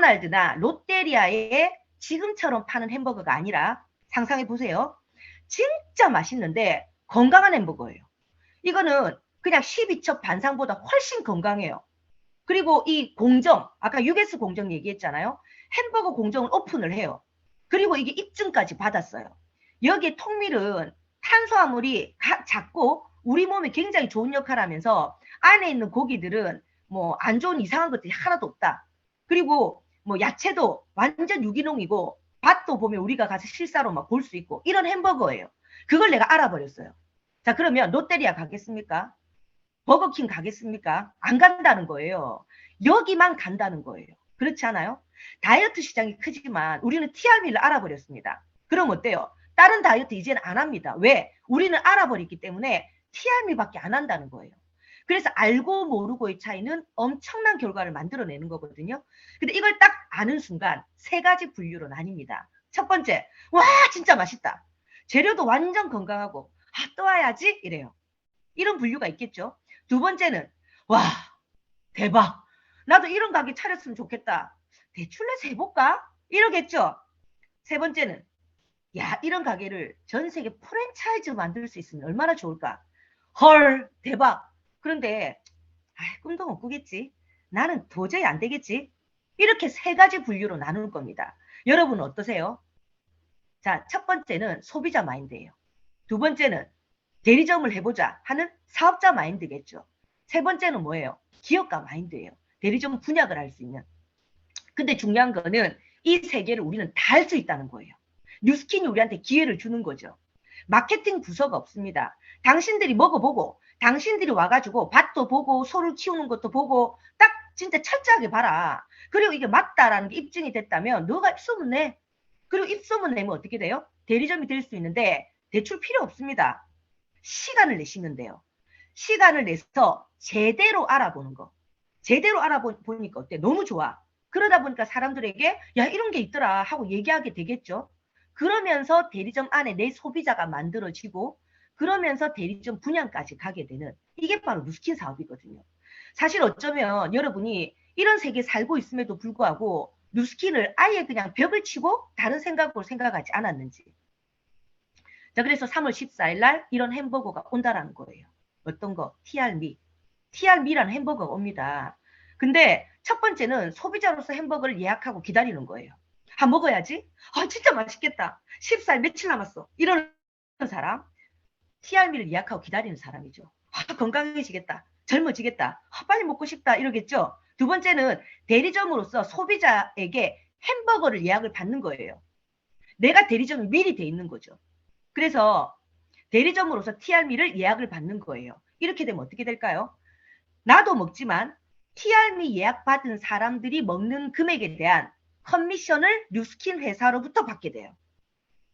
맥도날드나 롯데리아에 지금처럼 파는 햄버거가 아니라 상상해 보세요. 진짜 맛있는데 건강한 햄버거예요. 이거는 그냥 12첩 반상보다 훨씬 건강해요. 그리고 이 공정, 아까 US 공정 얘기했잖아요. 햄버거 공정을 오픈을 해요. 그리고 이게 입증까지 받았어요. 여기에 통밀은 탄수화물이 작고 우리 몸에 굉장히 좋은 역할을 하면서 안에 있는 고기들은 뭐 안 좋은 이상한 것들이 하나도 없다. 그리고 뭐 야채도 완전 유기농이고 밭도 보면 우리가 가서 실사로 막 볼 수 있고 이런 햄버거예요. 그걸 내가 알아버렸어요. 자, 그러면 롯데리아 가겠습니까? 버거킹 가겠습니까? 안 간다는 거예요. 여기만 간다는 거예요. 그렇지 않아요? 다이어트 시장이 크지만 우리는 TRB를 알아버렸습니다. 그럼 어때요? 다른 다이어트 이제는 안 합니다. 왜? 우리는 알아버렸기 때문에 TRB밖에 안 한다는 거예요. 그래서 알고 모르고의 차이는 엄청난 결과를 만들어내는 거거든요. 근데 이걸 딱 아는 순간 세 가지 분류로 나뉩니다. 첫 번째, 와 진짜 맛있다. 재료도 완전 건강하고 또 와야지 이래요. 이런 분류가 있겠죠. 두 번째는 와 대박 나도 이런 가게 차렸으면 좋겠다. 대출 내서 해볼까? 이러겠죠. 세 번째는 야 이런 가게를 전 세계 프랜차이즈 만들 수 있으면 얼마나 좋을까. 헐 대박. 그런데 꿈도 못 꾸겠지. 나는 도저히 안 되겠지. 이렇게 세 가지 분류로 나눌 겁니다. 여러분은 어떠세요? 자, 첫 번째는 소비자 마인드예요. 두 번째는 대리점을 해보자 하는 사업자 마인드겠죠. 세 번째는 뭐예요? 기업가 마인드예요. 대리점 분약을 할 수 있는. 근데 중요한 거는 이 세 개를 우리는 다 할 수 있다는 거예요. 뉴스킨이 우리한테 기회를 주는 거죠. 마케팅 부서가 없습니다. 당신들이 먹어보고 당신들이 와가지고 밭도 보고 소를 키우는 것도 보고 딱 진짜 철저하게 봐라. 그리고 이게 맞다라는 게 입증이 됐다면 너가 입소문 내. 그리고 입소문 내면 어떻게 돼요? 대리점이 될 수 있는데 대출 필요 없습니다. 시간을 내시면 돼요. 시간을 내서 제대로 알아보는 거. 제대로 알아보니까 어때? 너무 좋아. 그러다 보니까 사람들에게 야 이런 게 있더라 하고 얘기하게 되겠죠. 그러면서 대리점 안에 내 소비자가 만들어지고 그러면서 대리점 분양까지 가게 되는 이게 바로 누스킨 사업이거든요. 사실 어쩌면 여러분이 이런 세계에 살고 있음에도 불구하고 누스킨을 아예 그냥 벽을 치고 다른 생각으로 생각하지 않았는지. 자, 그래서 3월 14일 날 이런 햄버거가 온다라는 거예요. 어떤 거? TR미. TR미라는 햄버거가 옵니다. 근데 첫 번째는 소비자로서 햄버거를 예약하고 기다리는 거예요. 먹어야지. 진짜 맛있겠다. 14일 며칠 남았어. 이런 사람. TR미를 예약하고 기다리는 사람이죠. 건강해지겠다. 젊어지겠다. 빨리 먹고 싶다. 이러겠죠. 두 번째는 대리점으로서 소비자에게 햄버거를 예약을 받는 거예요. 내가 대리점이 미리 돼 있는 거죠. 그래서 대리점으로서 TR미를 예약을 받는 거예요. 이렇게 되면 어떻게 될까요? 나도 먹지만 TR미 예약받은 사람들이 먹는 금액에 대한 커미션을 뉴스킨 회사로부터 받게 돼요.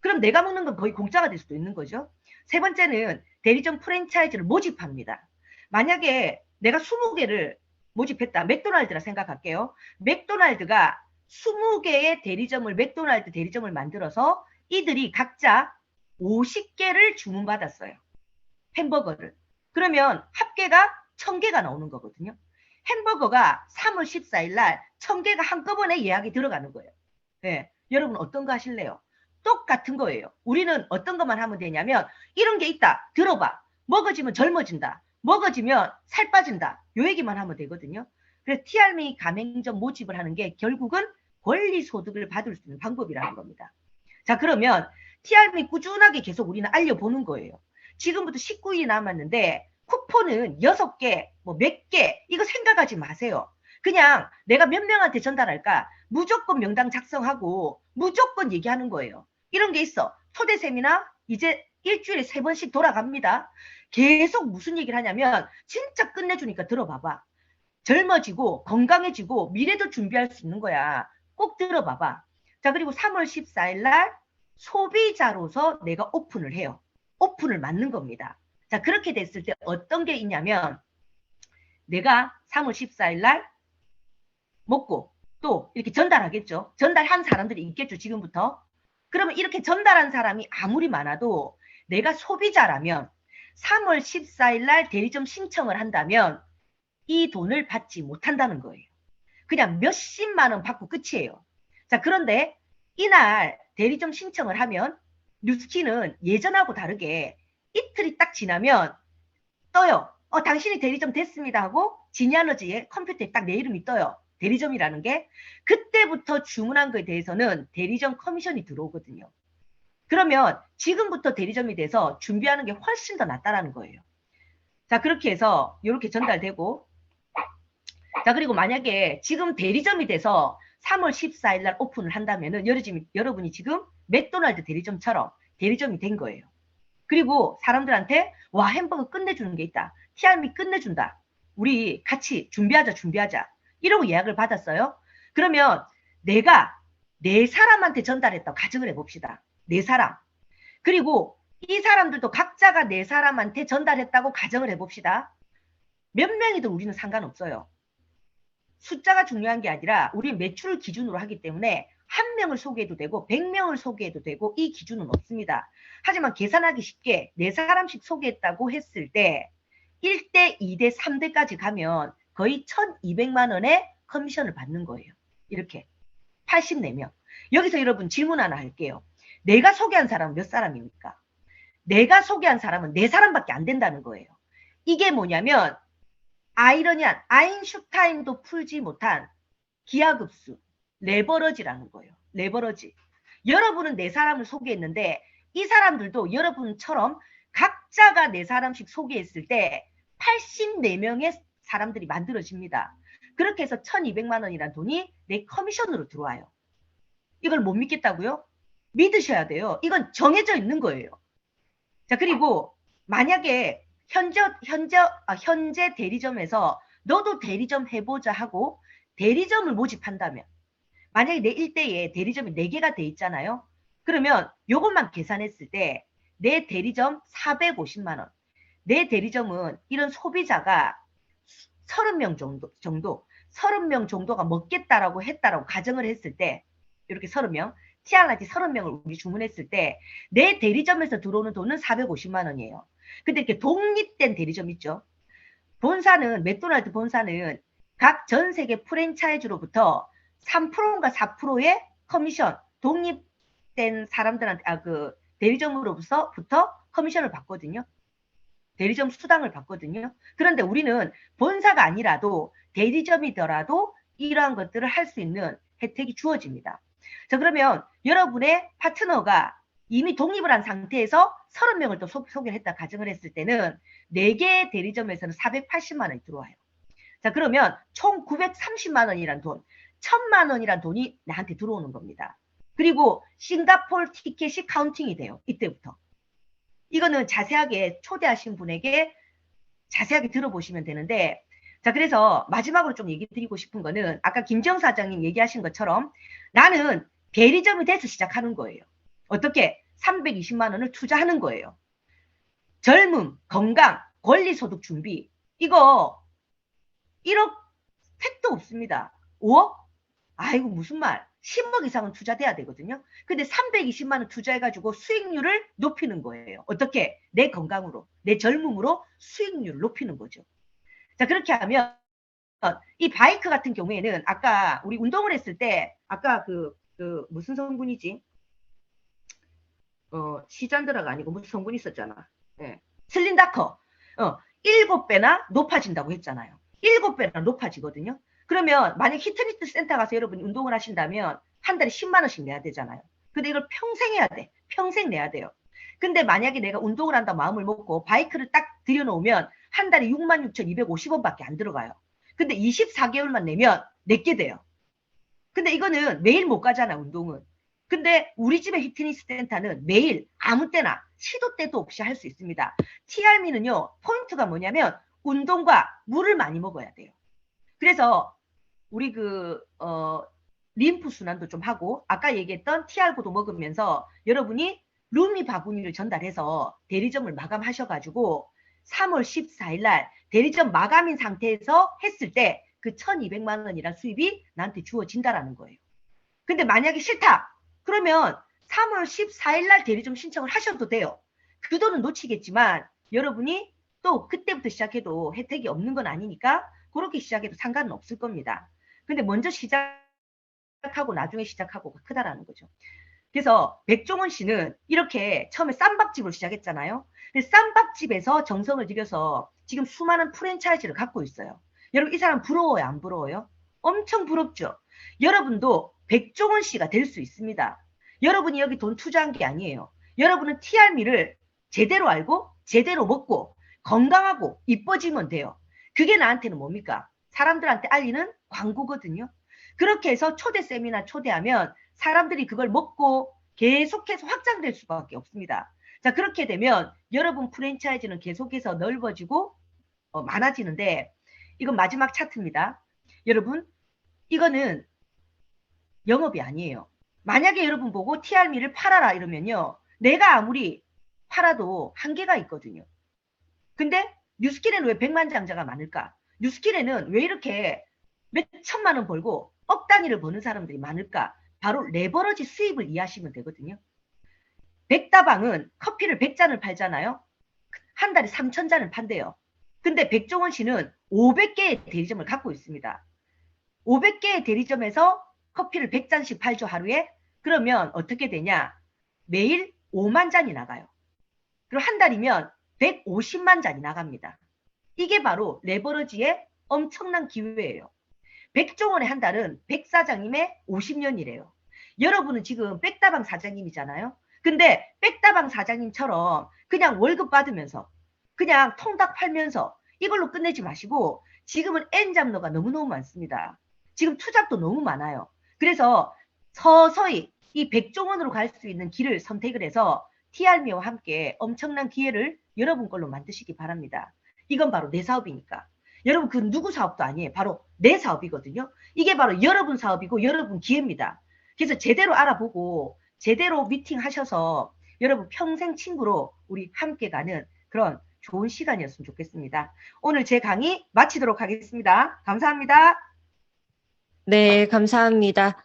그럼 내가 먹는 건 거의 공짜가 될 수도 있는 거죠. 세 번째는 대리점 프랜차이즈를 모집합니다. 만약에 내가 20개를 모집했다. 맥도날드라 생각할게요. 맥도날드가 20개의 대리점을 맥도날드 대리점을 만들어서 이들이 각자 50개를 주문받았어요. 햄버거를. 그러면 합계가 1000개가 나오는 거거든요. 햄버거가 3월 14일 날 1000개가 한꺼번에 예약이 들어가는 거예요. 네. 여러분 어떤 거 하실래요? 똑같은 거예요. 우리는 어떤 것만 하면 되냐면 이런 게 있다. 들어봐. 먹어지면 젊어진다. 먹어지면 살 빠진다. 요 얘기만 하면 되거든요. 그래서 TR미 가맹점 모집을 하는 게 결국은 권리 소득을 받을 수 있는 방법이라는 겁니다. 자, 그러면 TR미 꾸준하게 계속 우리는 알려보는 거예요. 지금부터 19일이 남았는데 쿠폰은 6개, 뭐 몇 개, 이거 생각하지 마세요. 그냥 내가 몇 명한테 전달할까? 무조건 명당 작성하고 무조건 얘기하는 거예요. 이런 게 있어. 초대 세미나 이제 일주일에 3번씩 돌아갑니다. 계속 무슨 얘기를 하냐면 진짜 끝내주니까 들어봐봐. 젊어지고 건강해지고 미래도 준비할 수 있는 거야. 꼭 들어봐봐. 자, 그리고 3월 14일 날 소비자로서 내가 오픈을 해요. 오픈을 맞는 겁니다. 자, 그렇게 됐을 때 어떤 게 있냐면 내가 3월 14일 날 먹고 또 이렇게 전달하겠죠. 전달한 사람들이 있겠죠. 지금부터. 그러면 이렇게 전달한 사람이 아무리 많아도 내가 소비자라면 3월 14일 날 대리점 신청을 한다면 이 돈을 받지 못한다는 거예요. 그냥 몇십만 원 받고 끝이에요. 자, 그런데 이날 대리점 신청을 하면 뉴스키는 예전하고 다르게 이틀이 딱 지나면 떠요. 당신이 대리점 됐습니다 하고 지니알러지에 컴퓨터에 딱 내 이름이 떠요. 대리점이라는 게. 그때부터 주문한 거에 대해서는 대리점 커미션이 들어오거든요. 그러면 지금부터 대리점이 돼서 준비하는 게 훨씬 더 낫다라는 거예요. 자, 그렇게 해서 이렇게 전달되고, 자, 그리고 만약에 지금 대리점이 돼서 3월 14일 날 오픈을 한다면은 여러분이 지금 맥도날드 대리점처럼 대리점이 된 거예요. 그리고 사람들한테 와, 햄버거 끝내주는 게 있다. TR미 끝내준다. 우리 같이 준비하자. 이러고 예약을 받았어요. 그러면 내가 네 사람한테 전달했다고 가정을 해봅시다. 네 사람. 그리고 이 사람들도 각자가 네 사람한테 전달했다고 가정을 해봅시다. 몇 명이든 우리는 상관없어요. 숫자가 중요한 게 아니라 우리 매출을 기준으로 하기 때문에 한 명을 소개해도 되고 100명을 소개해도 되고 이 기준은 없습니다. 하지만 계산하기 쉽게 네 사람씩 소개했다고 했을 때 1대, 2대, 3대까지 가면 거의 1200만 원의 커미션을 받는 거예요. 이렇게 84명. 여기서 여러분 질문 하나 할게요. 내가 소개한 사람은 몇 사람입니까? 내가 소개한 사람은 4사람밖에 안 된다는 거예요. 이게 뭐냐면 아이러니한 아인슈타인도 풀지 못한 기하급수, 레버러지라는 거예요. 레버러지. 여러분은 4사람을 소개했는데 이 사람들도 여러분처럼 각자가 4사람씩 소개했을 때 84명의 사람들이 만들어집니다. 그렇게 해서 1200만 원이라는 돈이 내 커미션으로 들어와요. 이걸 못 믿겠다고요? 믿으셔야 돼요. 이건 정해져 있는 거예요. 자, 그리고 만약에 현재 대리점에서 너도 대리점 해보자 하고 대리점을 모집한다면, 만약에 내 일대에 대리점이 4개가 돼 있잖아요. 그러면 요것만 계산했을 때 내 대리점 450만 원. 내 대리점은 이런 소비자가 30명 정도 30명 정도가 먹겠다라고 했다라고 가정을 했을 때, 이렇게 30명, TR라지 30명을 우리 주문했을 때 내 대리점에서 들어오는 돈은 450만 원이에요. 근데 이렇게 독립된 대리점 있죠. 본사는, 맥도날드 본사는 각 전 세계 프랜차이즈로부터 3%인가 4%의 커미션, 독립된 사람들한테, 대리점으로부터 커미션을 받거든요. 대리점 수당을 받거든요. 그런데 우리는 본사가 아니라도 대리점이더라도 이러한 것들을 할 수 있는 혜택이 주어집니다. 자, 그러면 여러분의 파트너가 이미 독립을 한 상태에서 30명을 또 소개를 했다 가정을 했을 때는 4개의 대리점에서는 480만 원이 들어와요. 자, 그러면 총 930만 원이란 돈, 1000만 원이란 돈이 나한테 들어오는 겁니다. 그리고 싱가포르 티켓이 카운팅이 돼요. 이때부터. 이거는 자세하게 초대하신 분에게 자세하게 들어보시면 되는데, 자, 그래서 마지막으로 좀 얘기 드리고 싶은 거는 아까 김정 사장님 얘기하신 것처럼 나는 대리점이 돼서 시작하는 거예요. 어떻게? 320만 원을 투자하는 거예요. 젊음, 건강, 권리소득 준비. 이거 1억 택도 없습니다. 5억? 아이고, 무슨 말. 10억 이상은 투자돼야 되거든요. 근데 320만 원 투자해가지고 수익률을 높이는 거예요. 어떻게? 내 건강으로, 내 젊음으로 수익률을 높이는 거죠. 자, 그렇게 하면 이 바이크 같은 경우에는 아까 우리 운동을 했을 때 아까 무슨 성분이지? 시잔드라가 아니고 무슨 성분이 있었잖아. 네. 슬린다커. 7배나 높아진다고 했잖아요. 7배나 높아지거든요. 그러면 만약 히트니스 센터 가서 여러분이 운동을 하신다면 한 달에 10만 원씩 내야 되잖아요. 근데 이걸 평생 해야 돼. 평생 내야 돼요. 근데 만약에 내가 운동을 한다 마음을 먹고 바이크를 딱 들여놓으면 한 달에 66,250원밖에 안 들어가요. 근데 24개월만 내면 내게 돼요. 근데 이거는 매일 못 가잖아, 운동은. 근데 우리 집의 히트니스 센터는 매일 아무 때나 시도 때도 없이 할 수 있습니다. TRM는요, 포인트가 뭐냐면 운동과 물을 많이 먹어야 돼요. 그래서 우리 림프 순환도 좀 하고 아까 얘기했던 TR구도 먹으면서 여러분이 루미 바구니를 전달해서 대리점을 마감하셔가지고 3월 14일 날 대리점 마감인 상태에서 했을 때 그 1200만 원이란 수입이 나한테 주어진다라는 거예요. 근데 만약에 싫다. 그러면 3월 14일 날 대리점 신청을 하셔도 돼요. 그 돈은 놓치겠지만 여러분이 또 그때부터 시작해도 혜택이 없는 건 아니니까 그렇게 시작해도 상관은 없을 겁니다. 근데 먼저 시작하고 나중에 시작하고가 크다라는 거죠. 그래서 백종원 씨는 이렇게 처음에 쌈밥집으로 시작했잖아요. 근데 쌈밥집에서 정성을 들여서 지금 수많은 프랜차이즈를 갖고 있어요. 여러분 이 사람 부러워요, 안 부러워요? 엄청 부럽죠. 여러분도 백종원 씨가 될 수 있습니다. 여러분이 여기 돈 투자한 게 아니에요. 여러분은 TRM를 제대로 알고 제대로 먹고 건강하고 이뻐지면 돼요. 그게 나한테는 뭡니까? 사람들한테 알리는 광고거든요. 그렇게 해서 초대 세미나 초대하면 사람들이 그걸 먹고 계속해서 확장될 수밖에 없습니다. 자, 그렇게 되면 여러분 프랜차이즈는 계속해서 넓어지고 많아지는데, 이건 마지막 차트입니다. 여러분, 이거는 영업이 아니에요. 만약에 여러분 보고 TRM를 팔아라 이러면요, 내가 아무리 팔아도 한계가 있거든요. 근데 뉴스킬에는 왜 백만장자가 많을까? 뉴스킬에는 왜 이렇게 몇 천만 원 벌고 억 단위를 버는 사람들이 많을까? 바로 레버러지 수입을 이해하시면 되거든요. 백다방은 커피를 100잔을 팔잖아요. 한 달에 3,000잔을 판대요. 근데 백종원 씨는 500개의 대리점을 갖고 있습니다. 500개의 대리점에서 커피를 100잔씩 팔죠, 하루에. 그러면 어떻게 되냐? 매일 5만 잔이 나가요. 그리고 한 달이면 150만 잔이 나갑니다. 이게 바로 레버러지의 엄청난 기회예요. 백종원의 한 달은 백사장님의 50년이래요. 여러분은 지금 백다방 사장님이잖아요. 근데 백다방 사장님처럼 그냥 월급 받으면서 그냥 통닭 팔면서 이걸로 끝내지 마시고, 지금은 N잡러가 너무너무 많습니다. 지금 투잡도 너무 많아요. 그래서 서서히 이 백종원으로 갈 수 있는 길을 선택을 해서 TRM와 함께 엄청난 기회를 여러분 걸로 만드시기 바랍니다. 이건 바로 내 사업이니까. 여러분 그 누구 사업도 아니에요. 바로 내 사업이거든요. 이게 바로 여러분 사업이고 여러분 기회입니다. 그래서 제대로 알아보고 제대로 미팅하셔서 여러분 평생 친구로 우리 함께 가는 그런 좋은 시간이었으면 좋겠습니다. 오늘 제 강의 마치도록 하겠습니다. 감사합니다. 네, 감사합니다.